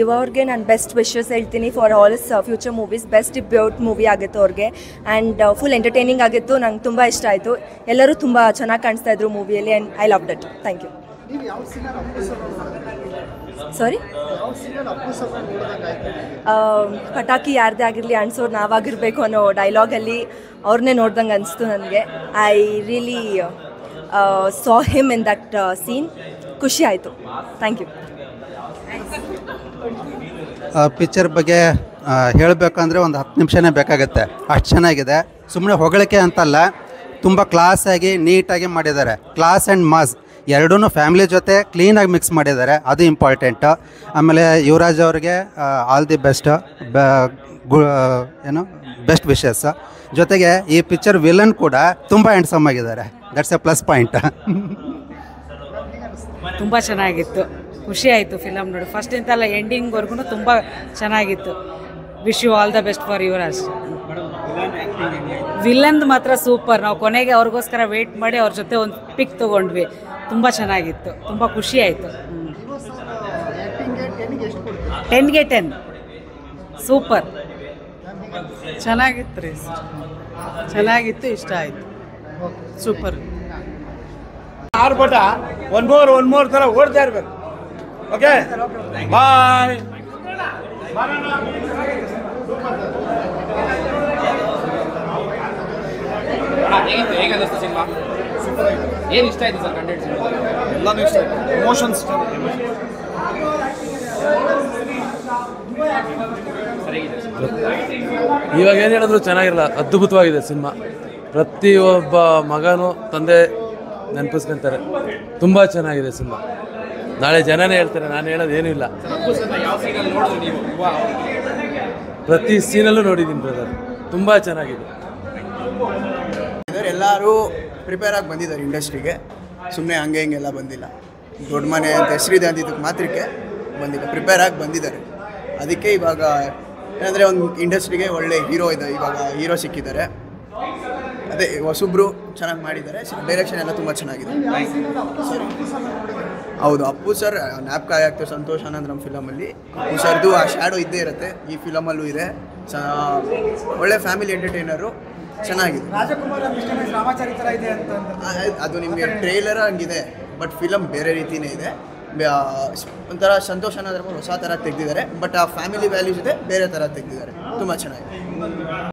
ಇವ್ರಿಗೆ ನಾನು best wishes ಹೇಳ್ತೀನಿ for all his future movies. Best debut movie ಆಗಿತ್ತು ಅವ್ರಿಗೆ ಆ್ಯಂಡ್ ಫುಲ್ ಎಂಟರ್ಟೈನಿಂಗ್ ಆಗಿತ್ತು. ನಂಗೆ ತುಂಬ ಇಷ್ಟ ಆಯಿತು. ಎಲ್ಲರೂ ತುಂಬ ಚೆನ್ನಾಗಿ ಕಾಣಿಸ್ತಾ ಇದ್ರು ಮೂವಿಯಲ್ಲಿ and I loved it. Thank you. Sorry, ಪಟಾಕಿ ಯಾರದೇ ಆಗಿರಲಿ ಅನ್ಸೋರು ನಾವಾಗಿರಬೇಕು ಅನ್ನೋ ಡೈಲಾಗಲ್ಲಿ ಅವ್ರನ್ನೇ ನೋಡ್ದಂಗೆ ಅನಿಸ್ತು ನನಗೆ. I really saw him in that scene. ಖುಷಿ ಆಯಿತು. Thank you. ಪಿಕ್ಚರ್ ಬಗ್ಗೆ ಹೇಳಬೇಕಂದ್ರೆ ಒಂದು 10 ನಿಮಿಷನೇ ಬೇಕಾಗುತ್ತೆ, ಅಷ್ಟು ಚೆನ್ನಾಗಿದೆ. ಸುಮ್ಮನೆ ಹೊಗಳಿಕೆ ಅಂತಲ್ಲ, ತುಂಬ ಕ್ಲಾಸಾಗಿ ನೀಟಾಗಿ ಮಾಡಿದ್ದಾರೆ. ಕ್ಲಾಸ್ ಆ್ಯಂಡ್ ಮಾಸ್ ಎರಡೂ ಫ್ಯಾಮಿಲಿ ಜೊತೆ ಕ್ಲೀನಾಗಿ ಮಿಕ್ಸ್ ಮಾಡಿದ್ದಾರೆ, ಅದು ಇಂಪಾರ್ಟೆಂಟು. ಆಮೇಲೆ ಯುವರಾಜ್ ಅವ್ರಿಗೆ ಆಲ್ ದಿ ಬೆಸ್ಟ್, ಏನು ಬೆಸ್ಟ್ ವಿಶಸ್. ಜೊತೆಗೆ ಈ ಪಿಕ್ಚರ್ ವಿಲನ್ ಕೂಡ ತುಂಬ ಹ್ಯಾಂಡ್ಸಮ್ ಆಗಿದ್ದಾರೆ. That's A plus point. ತುಂಬ ಚೆನ್ನಾಗಿತ್ತು, ಖುಷಿ ಆಯಿತು ಫಿಲಮ್ ನೋಡಿ. ಫಸ್ಟ್ ಇಂತಲ್ಲ ಎಂಡಿಂಗ್ವರೆಗೂ ತುಂಬ ಚೆನ್ನಾಗಿತ್ತು. Wish you all the best for Yuvraj. ವಿಲನ್ದು ಮಾತ್ರ ಸೂಪರ್. ನಾವು ಕೊನೆಗೆ ಅವ್ರಿಗೋಸ್ಕರ ವೆಯ್ಟ್ ಮಾಡಿ ಅವ್ರ ಜೊತೆ ಒಂದು ಪಿಕ್ ತೊಗೊಂಡ್ವಿ. ತುಂಬ ಚೆನ್ನಾಗಿತ್ತು, ತುಂಬ ಖುಷಿ ಆಯಿತು. 10ಗೆ 10 ಸೂಪರ್. ಚೆನ್ನಾಗಿತ್ತು ರೀ, ಚೆನ್ನಾಗಿತ್ತು, ಇಷ್ಟ ಆಯಿತು, ಸೂಪರ್. ಆರ್ಭಟ ಒನ್ ಮೋರ್ ಥರ ಓಡ್ತಾ ಇರ್ಬೇಕು. ಓಕೆ, ಬಾಯ್. ಹೇಗೆ ಅನ್ನಿಸ್ತು ಸಿನಿಮಾ? ಏನು ಇಷ್ಟ ಆಯಿತು ಸರ್ ಕಂಟೆಂಟ್? ಎಲ್ಲನೂ ಇಷ್ಟ ಆಯಿತು. ಎಮೋಷನ್ಸ್ ಇವಾಗ ಏನು ಹೇಳಿದ್ರು ಚೆನ್ನಾಗಿರಲ್ಲ, ಅದ್ಭುತವಾಗಿದೆ ಸಿನಿಮಾ. ಪ್ರತಿಯೊಬ್ಬ ಮಗನೂ ತಂದೆ ನೆನಪಿಸ್ಕೊಂತಾರೆ. ತುಂಬ ಚೆನ್ನಾಗಿದೆ ಸಿನಿಮಾ. ನಾಳೆ ಜನನೇ ಹೇಳ್ತಾರೆ, ನಾನು ಹೇಳೋದು ಏನೂ ಇಲ್ಲ. ಪ್ರತಿ ಸೀನಲ್ಲೂ ನೋಡಿದ್ದೀನಿ ಬ್ರದರ್, ತುಂಬ ಚೆನ್ನಾಗಿದೆ. ಎಲ್ಲರೂ ಪ್ರಿಪೇರ್ ಆಗಿ ಬಂದಿದ್ದಾರೆ ಇಂಡಸ್ಟ್ರಿಗೆ, ಸುಮ್ಮನೆ ಹಂಗೆ ಹಿಂಗೆಲ್ಲ ಬಂದಿಲ್ಲ. ದೊಡ್ಡ ಮನೆ ಅಂತ ಹೆಸರಿದೆ ಅಂದಿದ್ದಕ್ಕೆ ಮಾತ್ರಕ್ಕೆ ಬಂದಿಲ್ಲ, ಪ್ರಿಪೇರ್ ಆಗಿ ಬಂದಿದ್ದಾರೆ. ಅದಕ್ಕೆ ಇವಾಗ ಏನಂದರೆ ಒಂದು ಇಂಡಸ್ಟ್ರಿಗೆ ಒಳ್ಳೆ ಹೀರೋ ಇದೆ, ಇವಾಗ ಹೀರೋ ಸಿಕ್ಕಿದ್ದಾರೆ. ಅದೇ ಹೊಸಬ್ರು ಚೆನ್ನಾಗಿ ಮಾಡಿದ್ದಾರೆ. ಡೈರೆಕ್ಷನ್ ಎಲ್ಲ ತುಂಬ ಚೆನ್ನಾಗಿದೆ. ಹೌದು, ಅಪ್ಪು ಸರ್ ಜ್ಞಾಪಕ ಆಗ್ತದೆ. ಸಂತೋಷ್ ಆನಂದ್ ನಮ್ಮ ಫಿಲಮಲ್ಲಿ ಅಪ್ಪು ಸರ್ದು ಆ ಶ್ಯಾಡೋ ಇದ್ದೇ ಇರುತ್ತೆ, ಈ ಫಿಲಮಲ್ಲೂ ಇದೆ. ಒಳ್ಳೆ ಫ್ಯಾಮಿಲಿ ಎಂಟರ್ಟೈನರು, ಚೆನ್ನಾಗಿದೆ. ಅದು ನಿಮಗೆ ಟ್ರೇಲರ್ ಹಂಗಿದೆ, ಬಟ್ ಫಿಲಮ್ ಬೇರೆ ರೀತಿಯೇ ಇದೆ. ಒಂಥರ ಸಂತೋಷ ಅನ್ನೋದ್ರ ಹೊಸ ಥರ ತೆಗೆದಿದ್ದಾರೆ, ಬಟ್ ಆ ಫ್ಯಾಮಿಲಿ ವ್ಯಾಲ್ಯೂಸ್ ಇದೆ ಬೇರೆ ಥರ ತೆಗೆದಿದ್ದಾರೆ. ತುಂಬ ಚೆನ್ನಾಗಿದೆ.